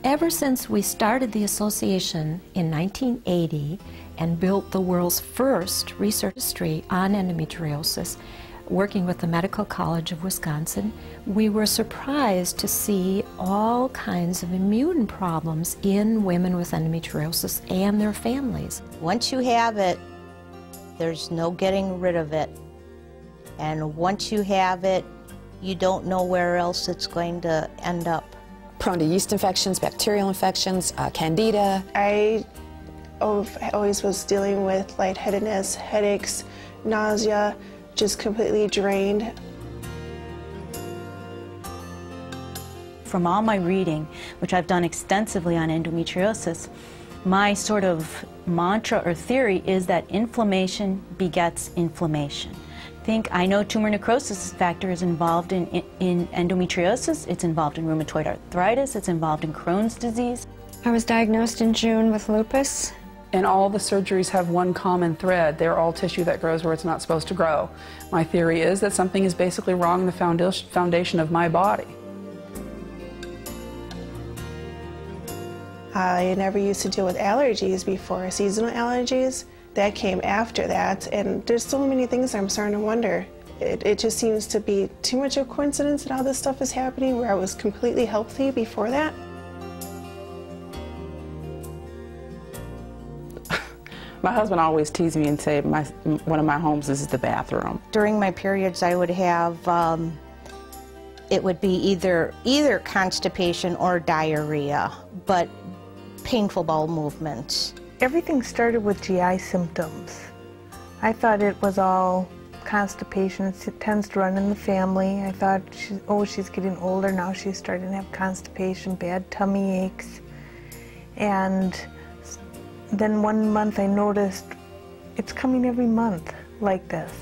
Ever since we started the association in 1980 and built the world's first research history on endometriosis, working with the Medical College of Wisconsin, we were surprised to see all kinds of immune problems in women with endometriosis and their families. Once you have it, there's no getting rid of it. And once you have it, you don't know where else it's going to end up. Prone to yeast infections, bacterial infections, candida. I always was dealing with lightheadedness, headaches, nausea, just completely drained. From all my reading, which I've done extensively on endometriosis, my sort of mantra or theory is that inflammation begets inflammation. I know tumor necrosis factor is involved in endometriosis, it's involved in rheumatoid arthritis, it's involved in Crohn's disease. I was diagnosed in June with lupus. And all the surgeries have one common thread. They're all tissue that grows where it's not supposed to grow. My theory is that something is basically wrong in the foundation of my body. I never used to deal with allergies before, seasonal allergies. That came after that, and there's so many things I'm starting to wonder. It just seems to be too much of a coincidence that all this stuff is happening where I was completely healthy before that. My husband always teased me and said one of my homes is the bathroom. During my periods, I would have, it would be either constipation or diarrhea, but painful bowel movements. Everything started with GI symptoms. I thought it was all constipation. It tends to run in the family. I thought, she's getting older now. She's starting to have constipation, bad tummy aches. And then one month I noticed it's coming every month like this.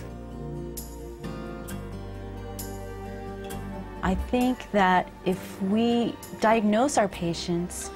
I think that if we diagnose our patients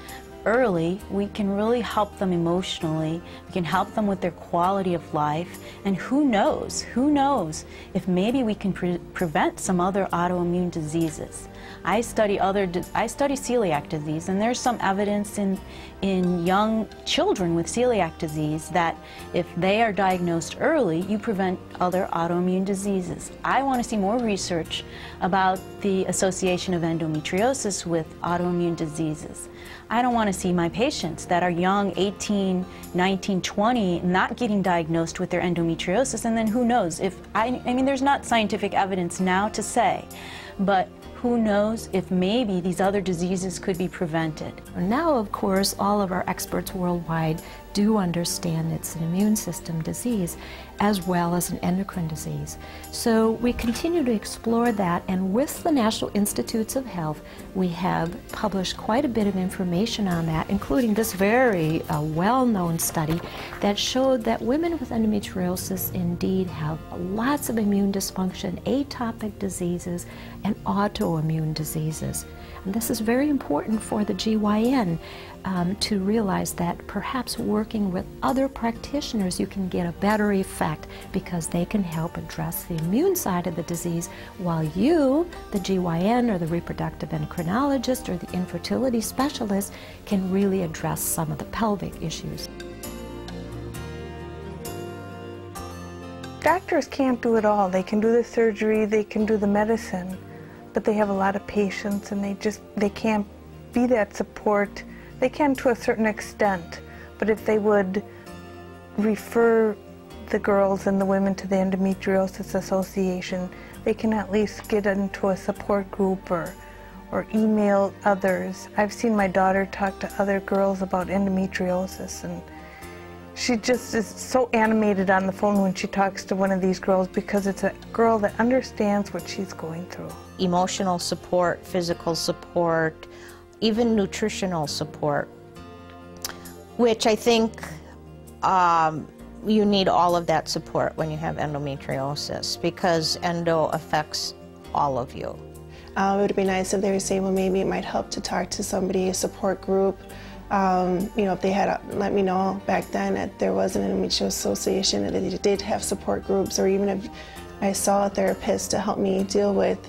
early, we can really help them emotionally, we can help them with their quality of life, and who knows if maybe we can prevent some other autoimmune diseases. I study celiac disease, and there's some evidence in young children with celiac disease that if they are diagnosed early, you prevent other autoimmune diseases. I want to see more research about the association of endometriosis with autoimmune diseases. I don't want to see my patients that are young, 18, 19, 20, not getting diagnosed with their endometriosis, and then who knows if, I mean, there's not scientific evidence now to say, but who knows if maybe these other diseases could be prevented. Now, of course, all of our experts worldwide do understand it's an immune system disease as well as an endocrine disease. So we continue to explore that, and with the National Institutes of Health, we have published quite a bit of information on that, including this very well-known study that showed that women with endometriosis indeed have lots of immune dysfunction, atopic diseases, and autoimmune diseases. And this is very important for the GYN to realize that perhaps working with other practitioners you can get a better effect, because they can help address the immune side of the disease while you, the GYN or the reproductive endocrinologist or the infertility specialist, can really address some of the pelvic issues. Doctors can't do it all. They can do the surgery, they can do the medicine, but they have a lot of patients, and they can't be that support. They can to a certain extent, but if they would refer the girls and the women to the Endometriosis Association, they can at least get into a support group or email others. I've seen my daughter talk to other girls about endometriosis, and she just is so animated on the phone when she talks to one of these girls, because it's a girl that understands what she's going through. Emotional support, physical support, even nutritional support, which I think you need all of that support when you have endometriosis, because endo affects all of you. It would be nice if they were saying, well, maybe it might help to talk to somebody, a support group. You know, if they had let me know back then that there was an endometriosis association, that they did have support groups, or even if I saw a therapist to help me deal with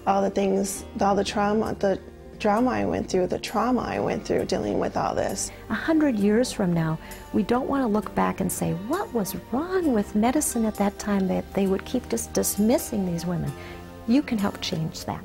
all the things, all the trauma, the drama I went through, the trauma I went through dealing with all this. 100 years from now, we don't want to look back and say, what was wrong with medicine at that time that they would keep just dismissing these women? You can help change that.